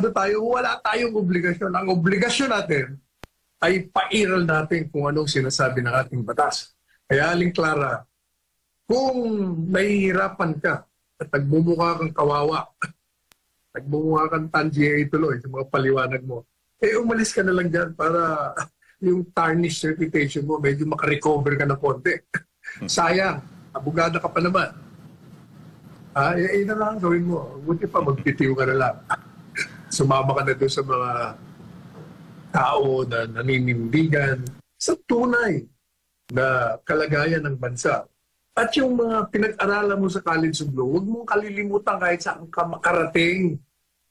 abogado tayo, wala tayong obligasyon. Ang obligasyon natin ay pairal natin kung anong sinasabi ng ating batas. Kaya, Aling Clara, kung nahihirapan ka at nagmumukha kang kawawa, nagmumukha kang tangier tuloy sa mga paliwanag mo, umalis ka na lang dyan para yung tarnished reputation mo, medyo makarecover ka ng konti. Sayang, abogado ka pa naman. Yun na lang gawin mo. Buti pa, magtitiw ka na lang. Sumama ka na doon sa mga tao na naninindigan sa tunay na kalagayan ng bansa. At yung mga pinag-aralan mo sa College of Law, huwag mong kalilimutan kahit saan ka makarating,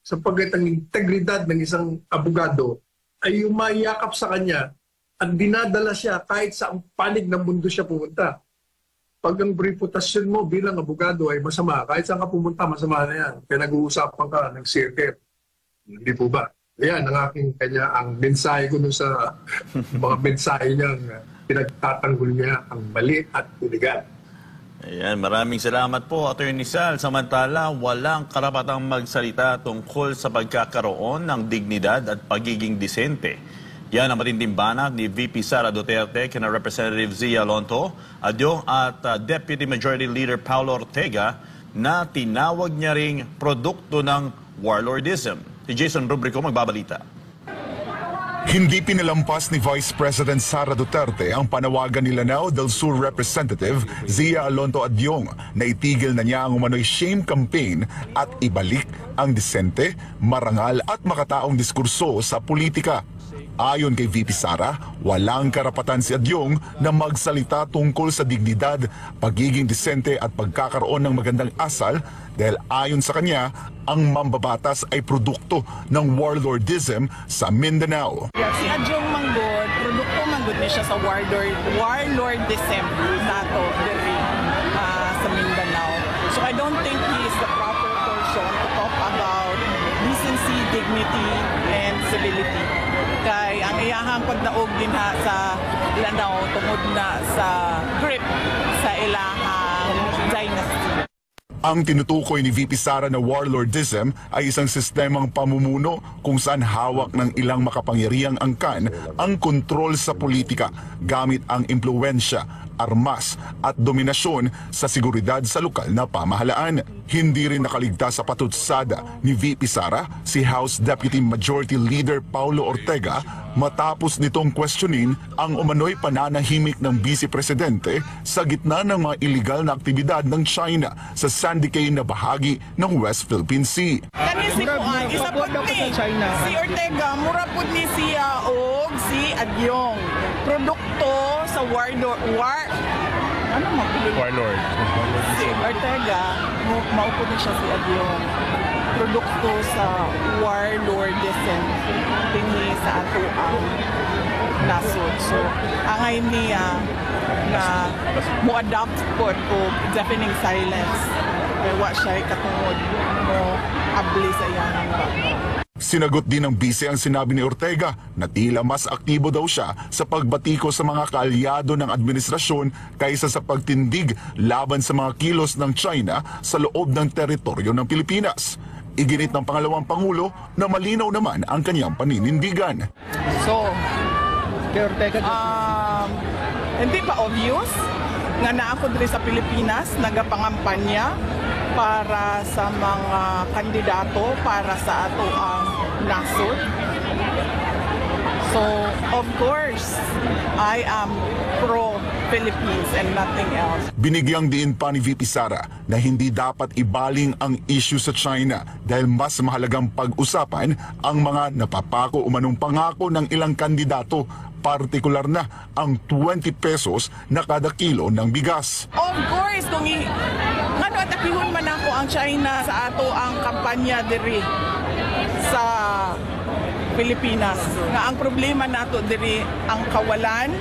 sapagkat ang integridad ng isang abogado ay umayakap sa kanya at dinadala siya kahit sa panig ng mundo siya pumunta. Pag ang reputasyon mo bilang abogado ay masama, kahit saan ka pumunta, masama na yan. Pinag-uusapan ka ng circuit. Hindi po ba? Ayan, ang mensahe ko sa mga mensahe niyang pinagtatanggol niya ang mali at iligal. Ayan, maraming salamat po, Attorney Sal. Samantala, walang karapatang magsalita tungkol sa pagkakaroon ng dignidad at pagiging disente. Yan ang matinding banat ni VP Sara Duterte kina Representative Zia Alonto, Adyong at Deputy Majority Leader Paulo Ortega na tinawag niya ring produkto ng warlordism. Si Jason Rubrico magbabalita. Hindi pinalampas ni Vice President Sara Duterte ang panawagan ni Lanao del Sur Representative Zia Alonto Adyong na itigil na niya ang umano'y shame campaign at ibalik ang disente, marangal at makataong diskurso sa politika. Ayon kay VP Sara, walang karapatan si Adyong na magsalita tungkol sa dignidad, pagiging disente at pagkakaroon ng magandang asal dahil ayon sa kanya, ang mambabatas ay produkto ng warlordism sa Mindanao. Si Adyong Manggod, produkto manggod niya siya sa warlordism nato diri sa Mindanao. So I don't think he is the proper person to talk about decency, dignity, and civility. Kay ang iyahang pagdaog din sa Lanao tungod na sa grip sa ilahang dynasty. Ang tinutukoy ni VP Sara na warlordism ay isang sistemang pamumuno kung saan hawak ng ilang makapangyarihang angkan ang kontrol sa politika gamit ang impluwensya, armas at dominasyon sa seguridad sa lokal na pamahalaan. Hindi rin nakaligtas sa patutsada ni VP Sara si House Deputy Majority Leader Paulo Ortega matapos nitong questionin ang umano'y pananahimik ng Vice Presidente sa gitna ng mga illegal na aktibidad ng China sa Sandy Cay na bahagi ng West Philippine Sea. Isa po ni si Ortega, mura po ni siya o si Adyong. Produkto sa warlord. Si Ortega, maupo na siya si Adyong. Produkto sa warlordism tingi sa ato ang nasod. So, angay niya na mo-adopt po o deafening silence. Kaya wa siya katungod mo abli sa iyang baka. Sinagot din ng bise ang sinabi ni Ortega na tila mas aktibo daw siya sa pagbatiko sa mga kaalyado ng administrasyon kaysa sa pagtindig laban sa mga kilos ng China sa loob ng teritoryo ng Pilipinas. Iginit ng pangalawang Pangulo na malinaw naman ang kanyang paninindigan. So, kay Ortega, hindi pa obvious nga naako diri sa Pilipinas nagapangampanya para sa mga kandidato para sa ato ang nasod. So, of course, I am pro-Philippines and nothing else. Binigyang diin pa ni VP Sara na hindi dapat ibaling ang issue sa China dahil mas mahalagang pag-usapan ang mga napapako umanong pangako ng ilang kandidato, partikular na ang 20 pesos na kada kilo ng bigas. Of course, kung atakihon man ako ang China sa ato ang kampanya diri sa Pilipinas, nga ang problema nato diri ang kawalan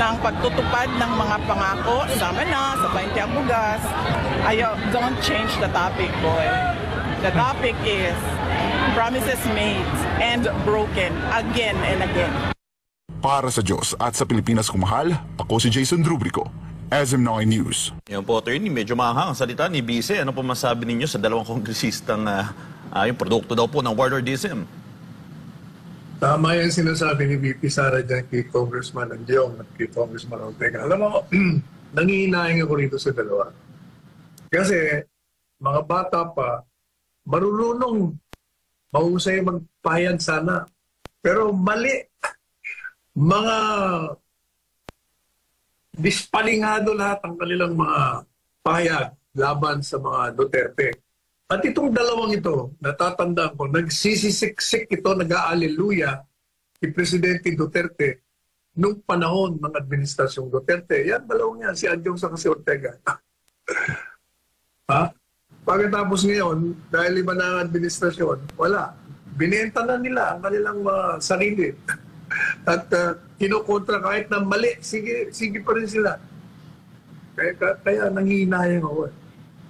ng pagtutupad ng mga pangako, sama na sa 20 ang bugas. Don't change the topic, boy. The topic is promises made and broken again and again. Para sa Diyos at sa Pilipinas kumahal, ako si Jason Rubrico, SM9 News. Yan po, attorney, medyo mahang ang salita ni Vice. Ano po masabi ninyo sa dalawang kongresistang yung produkto daw po ng warlordism. Tama yan sinasabi ni VP Sara dyan kay Congressman Andiong at kay Congressman Ortega. Alam mo, nanghihinaing ako rito sa dalawa. Kasi mga bata pa, marunong, mahusay magpahayag sana. Pero mali. Mga dispalingado lahat ang kanilang mga pahayag laban sa mga Duterte. At itong dalawang ito, natatandaan ko, nagsisisiksik ito, nag-aaleluya si Presidente Duterte nung panahon ng administrasyong Duterte. Yan, dalawang yan, si Andiong sa si Ortega. Ha? Pagkatapos ngayon, dahil iba na ang administrasyon, wala. Binenta na nila ang kanilang sarili. At kinukontra kahit na mali, sige pa rin sila. Kaya nangihinayang ako.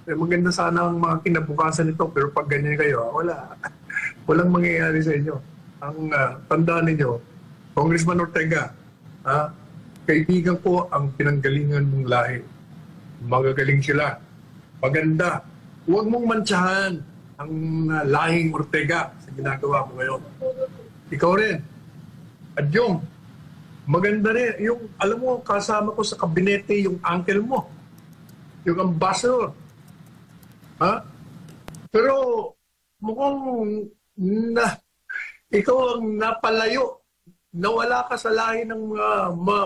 Maganda sana ang mga kinabukasan nito, pero pag ganyan kayo, walang mangyayari sa inyo. Ang tandaan ninyo, Congressman Ortega, kaibigan ko ang pinanggalingan mong lahi. Magagaling sila. Maganda. Huwag mong mantsahan ang lahing Ortega sa ginagawa mo ngayon. Ikaw rin. At yung, maganda rin. Yung, alam mo, kasama ko sa kabinete yung uncle mo. Yung ambassador. Pero mukhang ikaw ang napalayo. Nawala ka sa lahi ng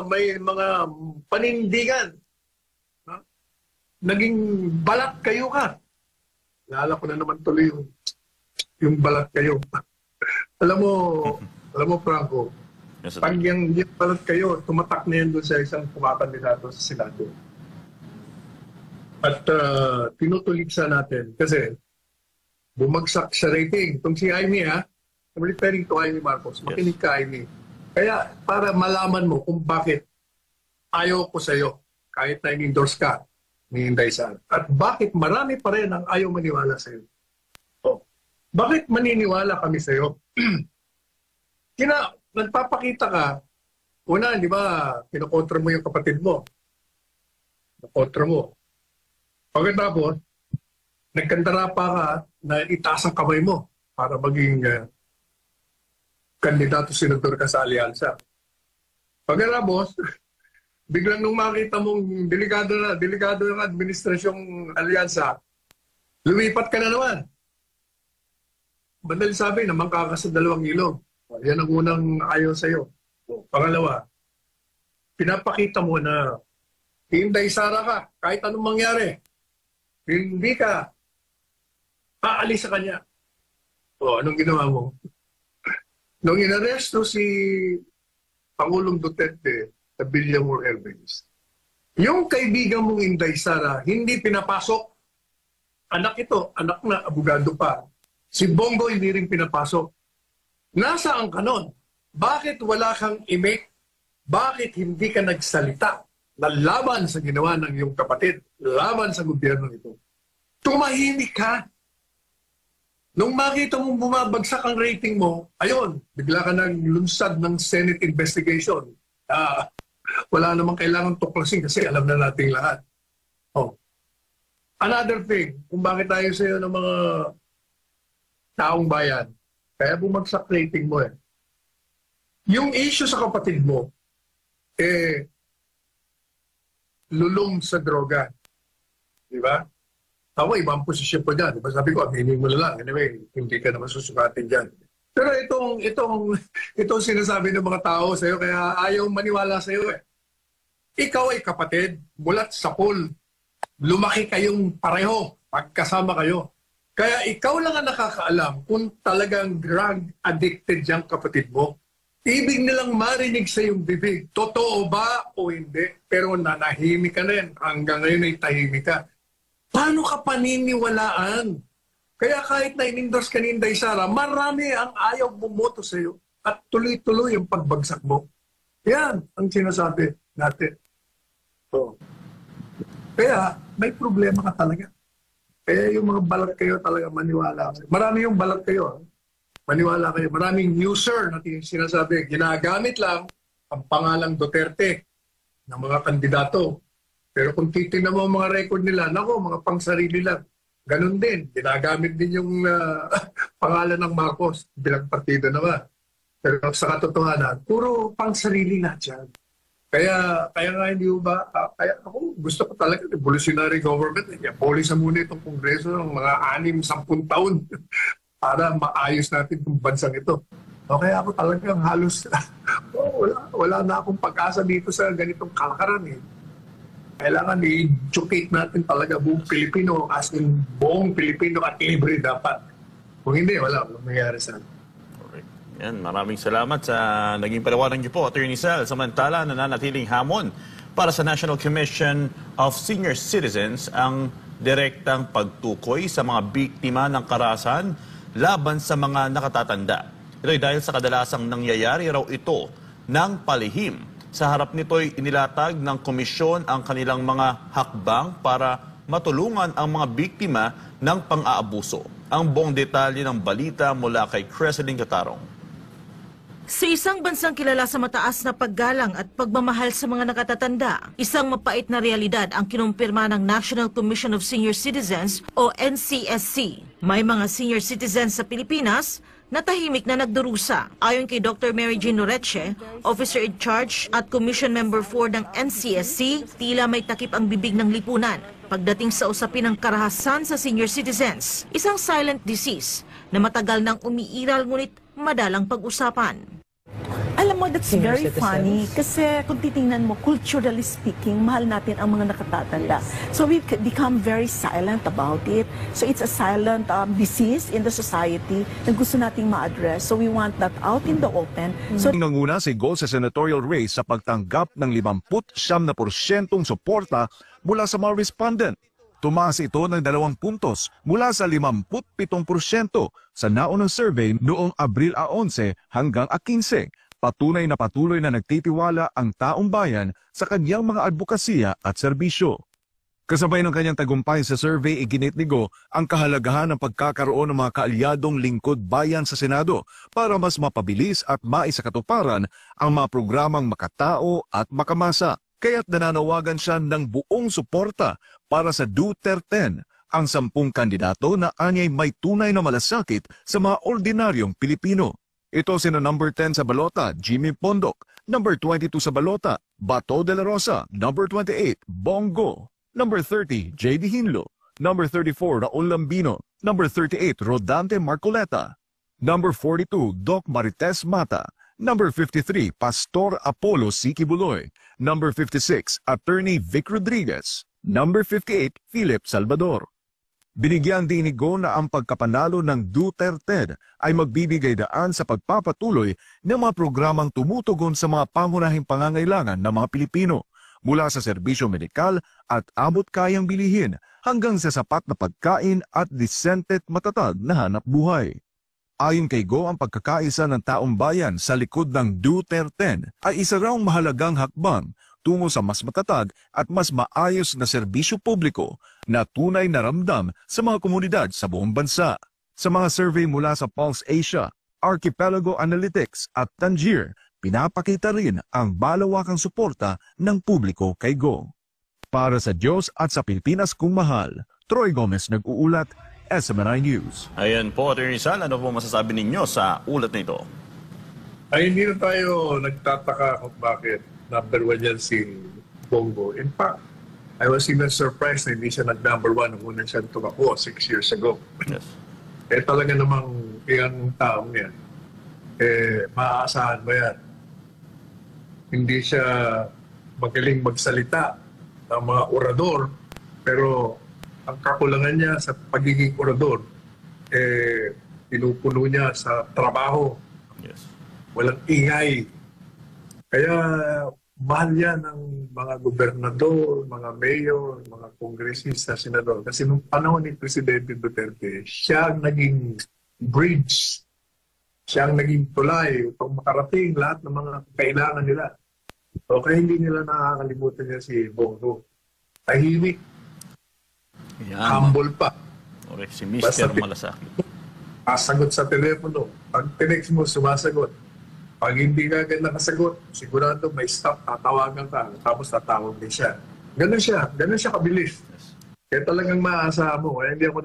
may mga panindigan. Naging balat kayo ka. Naalala ko na naman tuloy yung balat kayo. alam mo Franco, pag yung balat kayo, tumatak na yan doon sa isang pumakandidato sa Senado. At tinutuliksa natin kasi bumagsak sa rating. Itong si Jaime, I'm referring to Jaime Marcos. Makinig ka, Jaime. Kaya para malaman mo kung bakit ayaw ko sa iyo kahit na in-endorse ka ni Inday Sara. At bakit marami pa rin ang ayaw maniwala sa iyo. So, bakit maniniwala kami sa iyo? Nagpapakita ka, una, di ba, kinokontra mo yung kapatid mo. Kinokontra mo. Pagkatapos, nagkantara pa ka na itaas ang kamay mo para maging kandidato senador ka sa alyansa. Pagkatapos, biglang nung makita mong delikado ng administrasyong alyansa, lumipat ka na naman. Bandali sabi, namangka ka sa dalawang ilog. Yan ang unang ayaw sa'yo. Pangalawa, pinapakita mo na Inday Sara ka, kahit anong mangyari. Hindi ka aalis sa kanya. O, anong ginawa mo? Nung inaresto si Pangulong Duterte sa Villamor Airways, yung kaibigan mong Inday Sara, hindi pinapasok. Anak ito, anak na, abogado pa. Si Bongo hindi rin pinapasok. Nasaan ka nun? Bakit wala kang imik? Bakit hindi ka nagsalita na laban sa ginawa ng iyong kapatid, laban sa gobyerno ito? Tumahimik ka. Nung makita mong bumabagsak ang rating mo, ayun, bigla ka nang lunsad ng Senate investigation. Wala namang kailangan tuklasin kasi alam na nating lahat. Oh. Another thing, kung bakit tayo sa iyo ng mga taong bayan, kaya bumagsak rating mo eh. Yung issue sa kapatid mo, lulong sa droga. Di ba? Ako, ibang posisyon po dyan. Diba? Sabi ko, aminin mo na lang. Anyway, hindi ka naman susukatin dyan. Pero itong sinasabi ng mga tao sa'yo, kaya ayaw maniwala sa'yo eh. Ikaw ay kapatid, mulat sa pool. Lumaki kayong pareho, pagkasama kayo. Kaya ikaw lang ang nakakaalam kung talagang drug addicted yung kapatid mo. Ibig nilang marinig sa iyong bibig. Totoo ba o hindi? Pero nanahimik ka na yan. Hanggang ngayon ay tahimik ka. Paano ka paniniwalaan? Kaya kahit na in-endorse ka ni Inday Sara, marami ang ayaw bumoto sa iyo at tuloy-tuloy ang pagbagsak mo. Yan ang sinasabi natin. So, kaya may problema ka talaga. Kaya yung mga balat kayo talaga maniwala. Marami yung balat kayo. Maniwala kayo. Maraming user na sinasabi, ginagamit lang ang pangalang Duterte ng mga kandidato. Pero kung titignan mo ang mga record nila, nako, mga pangsarili lang. Ganon din. Ginagamit din yung pangalan ng Marcos bilang partido naman. Pero sa katotohanan, puro pang sarili lahat yan. Kaya nga hindi ba, kaya ako gusto ko talaga revolutionary government. Abolish muna itong Kongreso ng mga 6-10 taon para maayos natin itong bansang ito. O kaya ako talagang halos wala na akong pag-asa dito sa ganitong kalakaran eh. Kailangan i-educate natin talaga buong Pilipino, as in buong Pilipino at libre dapat. Kung hindi, wala mangyayari sa atin. Correct. Yan, maraming salamat sa naging paliwanag niyo po, Attorney Sal. Samantala, nananatiling hamon para sa National Commission of Senior Citizens ang direktang pagtukoy sa mga biktima ng karahasan laban sa mga nakatatanda. Ito ay dahil sa kadalasang nangyayari raw ito ng palihim. Sa harap nito'y inilatag ng komisyon ang kanilang mga hakbang para matulungan ang mga biktima ng pang-aabuso. Ang buong detalye ng balita mula kay Creseline Catarong. Sa isang bansang kilala sa mataas na paggalang at pagmamahal sa mga nakatatanda, isang mapait na realidad ang kinumpirma ng National Commission of Senior Citizens o NCSC. May mga senior citizens sa Pilipinas na tahimik na nagdurusa. Ayon kay Dr. Mary Jean Noreche, Officer in Charge at Commission Member 4 ng NCSC, tila may takip ang bibig ng lipunan pagdating sa usapin ng karahasan sa senior citizens, isang silent disease na matagal nang umiiral ngunit madalang pag-usapan. Alam mo, that's very funny kasi kung titingnan mo, culturally speaking, mahal natin ang mga nakatatanda. So we've become very silent about it. So it's a silent disease in the society na gusto nating ma-address. So we want that out in the open. So Nanguna si Go sa senatorial race sa pagtanggap ng 57% suporta mula sa mga respondent. Tumaas ito ng 2 puntos mula sa 57% sa naunang survey noong Abril 11 hanggang 15. Patunay na patuloy na nagtitiwala ang taong bayan sa kanyang mga advokasya at serbisyo. Kasabay ng kanyang tagumpay sa survey, iginit ni Go ang kahalagahan ng pagkakaroon ng mga kaalyadong lingkod bayan sa Senado para mas mapabilis at maisakatuparan ang mga programang makatao at makamasa. Kaya't nananawagan siya ng buong suporta para sa Duterte, ang 10 kandidato na anyay may tunay na malasakit sa mga ordinaryong Pilipino. Ito sina number 10 sa balota, Jimmy Pondok, number 22 sa balota, Bato de la Rosa, number 28, Bongo, number 30, J.D. Hinlo, number 34, Raul Lambino, number 38, Rodante Marcoleta, number 42, Doc Marites Mata, number 53, Pastor Apollo Siki Buloy, number 56, Attorney Vic Rodriguez, number 58, Philip Salvador. Binigyan din ni Go na ang pagkapanalo ng Duterte ay magbibigay daan sa pagpapatuloy ng mga programang tumutugon sa mga pangunahing pangangailangan ng mga Pilipino, mula sa serbisyo medikal at abot-kayang bilihin hanggang sa sapat na pagkain at disente at matatag na hanap buhay. Ayon kay Go, ang pagkakaisa ng taong bayan sa likod ng Duterte ay isa raw mahalagang hakbang tungo sa mas matatag at mas maayos na serbisyo publiko na tunay na ramdam sa mga komunidad sa buong bansa. Sa mga survey mula sa Pulse Asia, Archipelago Analytics at Tangier, pinapakita rin ang balawakang suporta ng publiko kay Go. Para sa Diyos at sa Pilipinas kung mahal, Troy Gomez nag-uulat, SMNI News. Ayan po, Attorney Sal, ano po masasabi ninyo sa ulat nito? Ay hindi na tayo nagtataka kung bakit number 1 yan si Bongo. In fact, I was even surprised na hindi siya nag-number 1 nung unang siya tumakbo 6 years ago. Yes. Talaga namang yung taong yan, maaasahan mo yan. Hindi siya magaling magsalita ng mga orador, pero ang kakulangan niya sa pagiging orador, pinupuno niya sa trabaho. Yes. Walang ingay. Kaya mahal yan ng mga gobernador, mga mayor, mga kongresista, senador. Kasi nung panahon ni Presidente Duterte, siya ang naging bridge. Siya ang naging tulay upang makarating lahat ng mga kailangan nila. O kaya hindi nila nakakalimutan niya si Bongo. Tahimik. Humble pa. Correct, si Mr. Malasakit. Sasagot sa telepono. Pag tinext mo, sumasagot. Pag hindi ka agad nakasagot, sigurado may stop, tatawagan ka, tapos tatawag din siya. Ganun siya kabilis. Kaya talagang maaasahan mo. Kaya hindi ako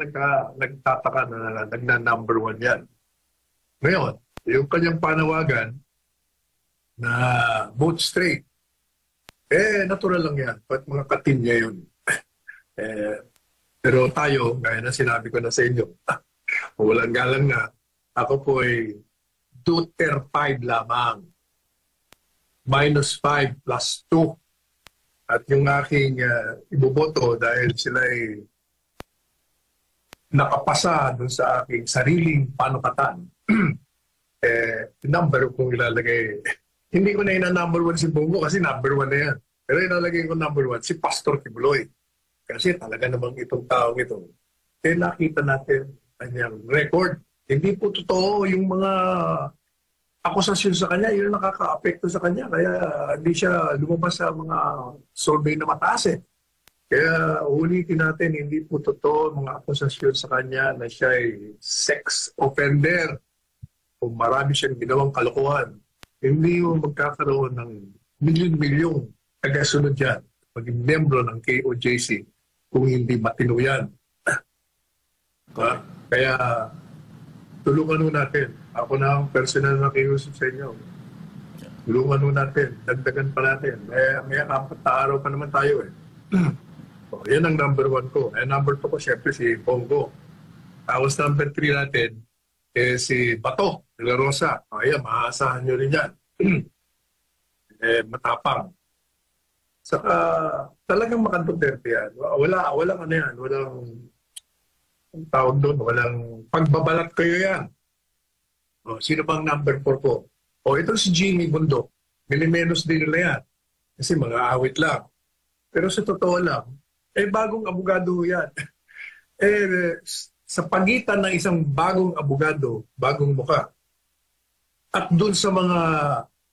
nagtataka na nagna-number 1 yan. Ngayon, yung kanyang panawagan na vote straight, natural lang yan. At mga katin niya yun. Pero tayo, gaya na sinabi ko na sa inyo, walang galang na, ako po ay Duterte 5 lamang. -5 plus 2. At yung aking iboboto dahil sila ay nakapasa doon sa aking sariling panukatan. Number kong ilalagay. Hindi ko na number 1 si Bongo kasi number 1 na yan. Pero ilalagay ko number 1 si Pastor Kibuloy. Kasi talaga namang itong taong ito. Nakita natin kanyang record. Hindi po totoo yung mga akusasyon sa kanya, yun ang nakaka-apekto sa kanya. Kaya hindi siya lumabas sa mga survey na mataas. Kaya ulitin natin, hindi po totoo mga akusasyon sa kanya na siya ay sex offender o marami siyang ginawang kalokohan. Hindi mo magkakaroon ng milyon-milyong tagasunod yan, maging membro ng KOJC kung hindi matino yan. Kaya tulungan natin. Ako na ang personal na kiusap sa inyo. Tulungan natin. Dagdagan pa natin. May 4 na araw pa naman tayo . Yan ang number 1 ko. Number 2 ko, syempre, si Bongo. Tapos number 3 natin, si Bato de la Rosa. Ayan, maaasahan nyo rin yan. Matapang. Saka, talagang makaduterte yan. Walang ano yan. Walang tawag doon. Walang pagbabalat kayo yan. Sino bang number 4 ko? Ito si Jimmy Bundok. Milimenos din nila yan. Kasi mga awit lang. Pero sa totoo lang, bagong abogado yan. Sa pagitan ng isang bagong abogado, bagong muka, at doon sa mga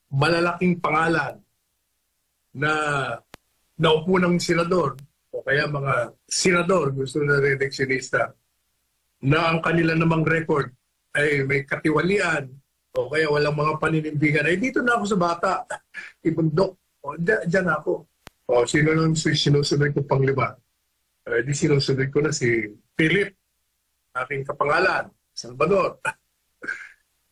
malalaking pangalan na naupo ng senador, o kaya mga senador, gusto na re-electionista, na ang kanila namang record ay may katiwalian o kaya walang mga paninindigan, dito na ako sa bata, ibundok, dyan ako. Sino nang sinusunod ko pang 5? Di sinusunod ko na si Philip, aking kapangalan, Salvador.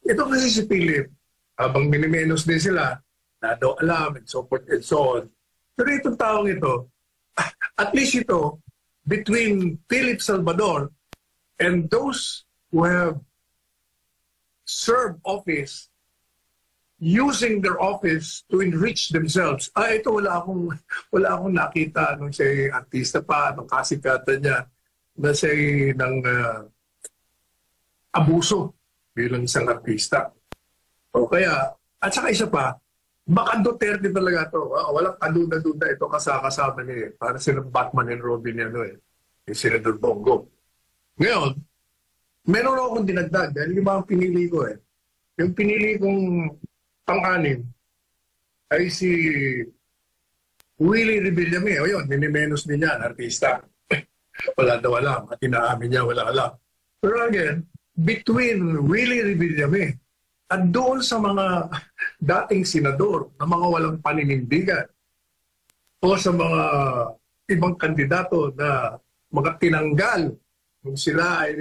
Ito kasi si Philip, habang minimenos din sila, na daw alam, and so forth and so on. Pero itong taong ito, at least ito, between Philip Salvador and those who have serve office using their office to enrich themselves. Ito wala akong nakita nung siya artista pa, nung kasikatan niya, na siya ng abuso bilang isang artista. O kaya, at saka isa pa, baka Duterte talaga ito. Walang kaduda-duda ito kasama niya. Para silang Batman and Robin yan, yung Senador Bongo. Ngayon, meron akong dinagdag dahil 5 ang pinili ko . Yung pinili kong pang-anim ay si Willie Revillame. O yun, minimenos din yan, artista. Wala daw alam. At inaamin niya, wala alam. Pero again, between Willie Revillame at doon sa mga dating senador na mga walang paninindigan o sa mga ibang kandidato na mga tinanggal kung sila ay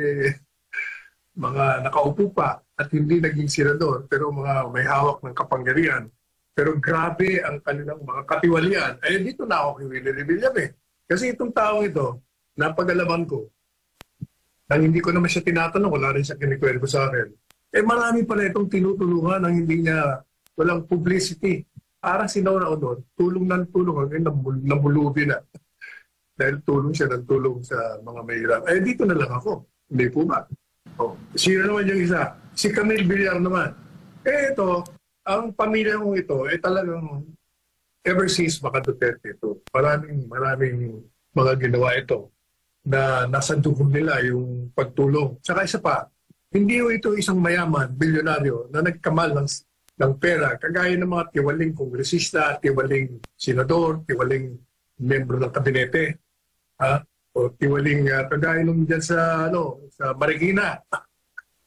mga nakaupo pa at hindi naging senador pero mga may hawak ng kapangyarihan. Pero grabe ang kanilang mga katiwalian. Dito na ako kay Willie Revillame. Kasi itong taong ito, napag-alaman ko, nang hindi ko naman siya tinatanong, wala rin siya kinikwento sa akin. Marami pala itong tinutulungan ng hindi niya, walang publicity. Parang sinauna doon, tulong ng tulong, hanggang nabulubi na. Dahil tulong siya ng tulong sa mga mahirap. Dito na lang ako. Hindi po ba? Sino naman yung isa? Si Camille Villar naman. Ito, ang pamilya kong ito, talagang ever since Baka Duterte ito, maraming mga ginawa ito na nasa dugong nila yung pagtulong. Tsaka isa pa, hindi ito isang mayaman, bilyonaryo, na nagkamal ng pera, kagaya ng mga tiwaling kongresista, tiwaling senador, tiwaling membro ng kabinete, o tiwaling kagaya nung dyan sa Marikina,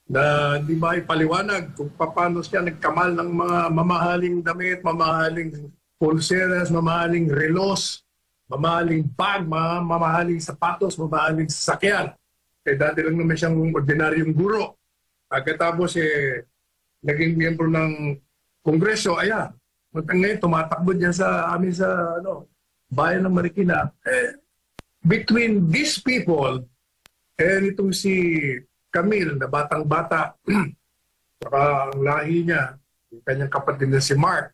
na hindi ba ipaliwanag kung paano siya nagkamal ng mga mamahaling damit, mamahaling pulseras, mamahaling relos, mamahaling bag, mamahaling sapatos, mamahaling sasakyan. Dati lang naman siyang ordinaryong guro. Pagkatapos naging miyembro ng Kongreso, ayan, ngayon tumatakbo diyan sa amin sa bayan ng Marikina. Between these people, itong si Camille na batang-bata, saka ang lahi niya, yung kanyang kapatid na si Mark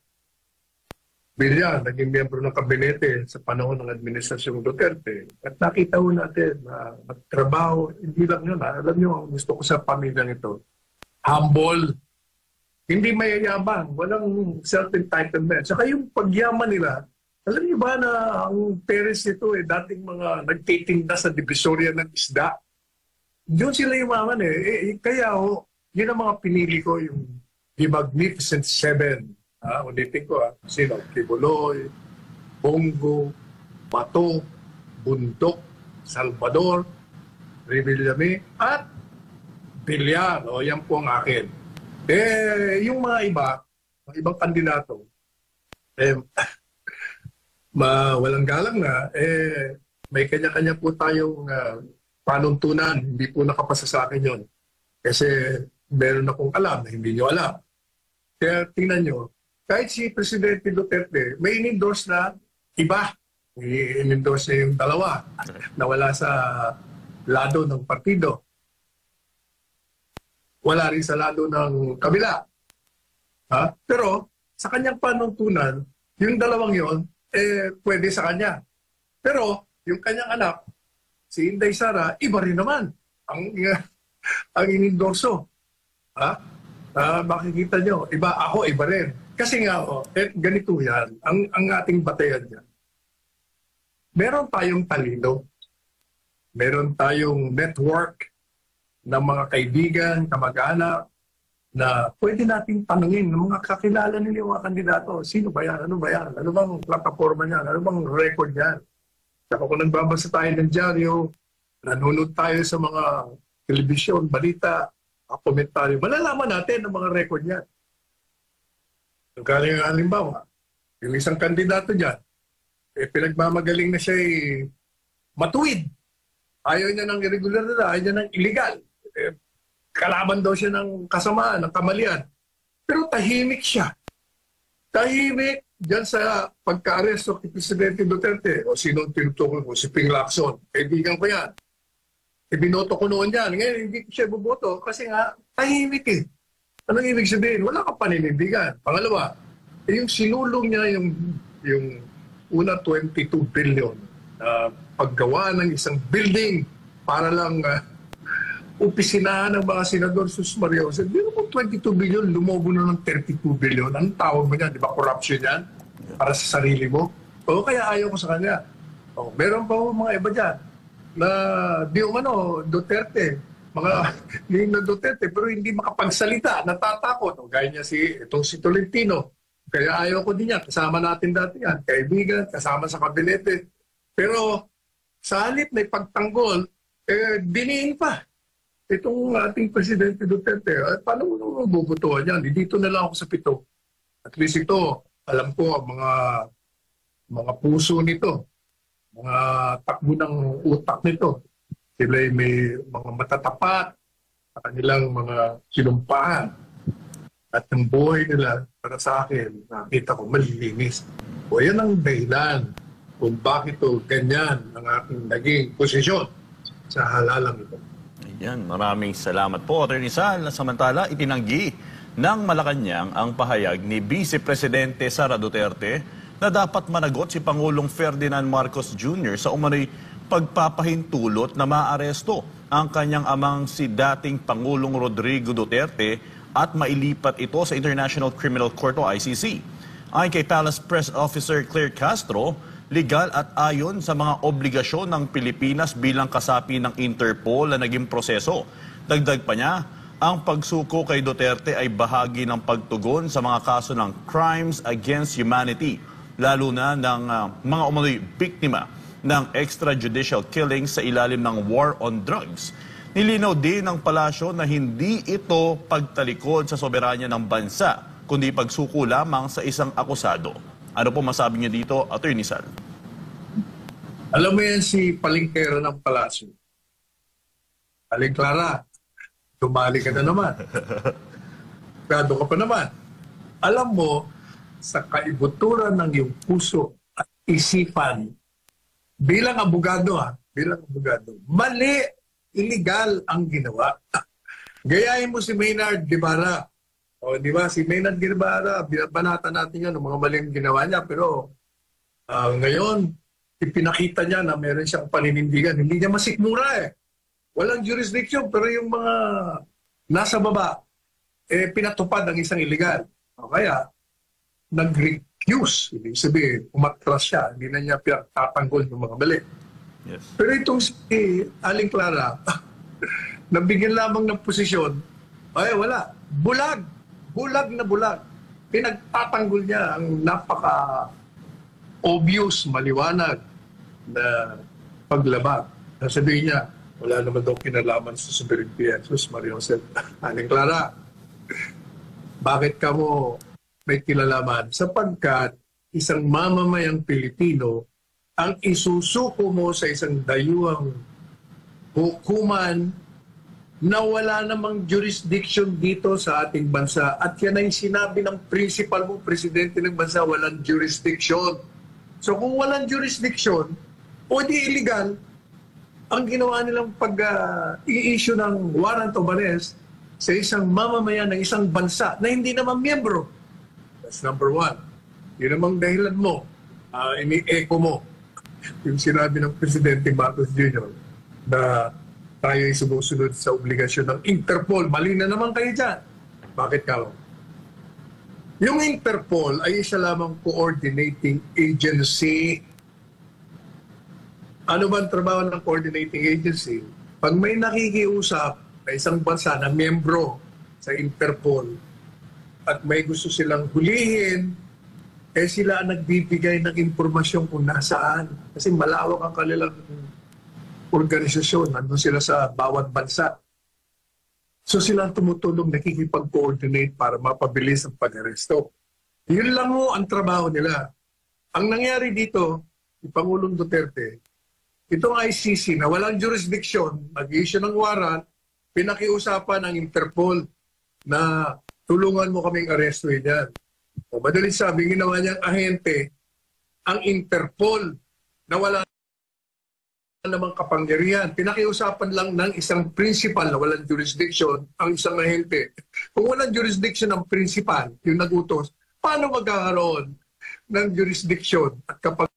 Villar, naging miyembro ng kabinete sa panahon ng Administrasyong Duterte. At nakita ho natin na magtrabaho, hindi lang yun. Alam niyo, gusto ko sa pamilyang ito, humble, hindi mayayabang, walang self-entitlement. Saka yung pagyaman nila, alam niyo ba na ang parents nito dating mga nagtitinda sa Divisoria ng isda? Doon sila yumaman kaya yun ang mga pinili ko, yung The Magnificent Seven. Ulitin ko sino? Kibuloy, Bongo, Bato, Bundok, Salvador, Revillame, at Villar. Yan po ang akin. Yung mga ibang kandidato, walang galang na, may kanya-kanya po tayong panuntunan. Hindi po nakapasa sa akin yun. Kasi meron akong alam na hindi nyo alam. Kaya tingnan nyo, kahit si Presidente Duterte, may in-endorse na iba. In-endorse niya yung dalawa na wala sa lado ng partido. Wala rin sa lado ng kabila. Pero sa kanyang panuntunan, yung dalawang yon pwede sa kanya. Pero yung kanyang anak, si Inday Sara, iba rin naman ang inendorso. Makikita nyo, ako iba rin. Kasi nga, ganito yan, ang ating batayan yan. Meron tayong talino, meron tayong network ng mga kaibigan, kamag-anak, na pwede nating tanungin ng mga kakilala nila yung mga kandidato. Sino ba yan? Ano ba yan? Ano bang plataforma niyan? Ano bang record niyan? Saka kung nagbabasa tayo ng dyaryo, nanonood tayo sa mga telebisyon, balita, komentaryo, malalaman natin ang mga record niyan. Kaya halimbawa, yung isang kandidato dyan, pinagmamagaling na siya matuwid. Ayaw niya ng irregular na, ayaw niya ng illegal. Kalaban daw siya ng kasamaan, ng kamalian. Pero tahimik siya. Tahimik dyan sa pagka-aresto kay Presidente Duterte. O sino tinutukoy ko? Si Ping Lacson. Kaibigan ko yan. Binoto ko noon yan. Ngayon, hindi ko siya buboto kasi nga, tahimik Anong ibig sabihin? Wala ka paninindigan. Pangalawa, yung sinulong niya yung una 22 billion na paggawa ng isang building para lang opisinahan ng mga senador sus Mario. Di mo 22 billion, lumobo na ng 32 billion. Anong tawag mo niyan? Di ba corruption yan? Para sa sarili mo? Kaya ayaw ko sa kanya. Meron pa mga iba dyan na Duterte, mga hindi na Duterte, pero hindi makapagsalita, natatakot. Gaya niya itong si Tolentino. Kaya ayaw ko din yan. Kasama natin dati yan. Kaibigan, kasama sa kabinete. Pero sa halip na ipagtanggol, diniin pa itong ating Presidente Duterte. Paano mo bubutuhan yan? Dito na lang ako sa 7. At least ito, alam ko, mga puso nito, mga takbo ng utak nito. Sila may mga matatapat sa kanilang mga sinumpaan. At ang buhay nila, para sa akin, nakita ko malilinis. Yan ang dahilan kung bakit ganyan ang aking naging posisyon sa halalang ito. Ayan, maraming salamat po, Atty. Sal. Samantala, itinanggi ng Malacanang ang pahayag ni Vice Presidente Sara Duterte na dapat managot si Pangulong Ferdinand Marcos Jr. sa umano'y pagpapahintulot na maaresto ang kanyang amang si dating Pangulong Rodrigo Duterte at mailipat ito sa International Criminal Court o ICC. Ayon kay Palace Press Officer Claire Castro, legal at ayon sa mga obligasyon ng Pilipinas bilang kasapi ng Interpol na naging proseso. Dagdag pa niya, ang pagsuko kay Duterte ay bahagi ng pagtugon sa mga kaso ng crimes against humanity, lalo na ng mga umano'y biktima ng extrajudicial killings sa ilalim ng war on drugs. Nilinaw din ng palasyo na hindi ito pagtalikod sa soberanya ng bansa, kundi pagsuko lamang sa isang akusado. Ano po masabi niyo dito, Atty. Sal? Alam mo yan si Palingkera ng Palasyo. Aling Clara, tumali ka na naman. Grado ka pa naman. Alam mo, sa kaibuturan ng iyong puso at isipan, bilang abogado mali, illegal ang ginawa. Gayahin mo si Maynard Guevara. O, di ba? Si Maynard Guevara, binabanatan natin yan ng mga maling ginawa niya. Pero ngayon, ipinakita niya na meron siyang paninindigan. Hindi niya masikmura eh. Walang jurisdiction, pero yung mga nasa baba, pinatupad ang isang illegal. O kaya, nag-recuse. Ibig sabihin, umatras siya. Hindi na niya pinatatanggol yung mga mali. Yes. Pero itong si Aling Clara, nabigyan lamang ng posisyon, ay wala. Bulag. Bulag na bulag. Pinagtatanggol niya ang napaka-obvious, maliwanag na paglabag. Sasabihin niya, wala naman daw kinalaman sa sovereignty. Jesus, Maria Jose. Aling Clara, bakit ka mo may kilalaman? Sapagkat isang mamamayang Pilipino ang isusuko mo sa isang dayuhang hukuman na wala namang jurisdiction dito sa ating bansa. At yan ay sinabi ng principal mo, presidente ng bansa, walang jurisdiction. So kung walang jurisdiction, o di illegal, ang ginawa nilang pag-i-issue ng warrant of arrest sa isang mamamayan ng isang bansa na hindi naman miyembro. That's number one. Yun namang dahilan mo, ini-echo mo yung sinabi ng Presidente Marcos Jr. na tayo ay sumusunod sa obligasyon ng Interpol. Mali na naman kayo dyan. Bakit ka? Yung Interpol ay isa lamang coordinating agency. Ano ba ang trabaho ng coordinating agency? Pag may nakikiusap na isang bansa na miyembro sa Interpol at may gusto silang hulihin, sila ang nagbibigay ng impormasyon kung nasaan. Kasi malawak ang kanilang organisasyon. Nandun sila sa bawat bansa. So sila ang tumutulong, nakikipag-coordinate para mapabilis ang pag-aresto. Yun lang mo ang trabaho nila. Ang nangyari dito, si Pangulong Duterte, itong ICC na walang jurisdiction, mag-issue ng warrant, pinakiusapan ng Interpol na tulungan mo kaming arestuhin yan. O madaling sabi, ginawa niyang ahente ang Interpol na wala namang kapangyarihan. Pinakiusapan lang ng isang principal na walang jurisdiction ang isang ahente. Kung walang jurisdiction ng principal, yung nagutos, paano magkakaroon ng jurisdiction at kapag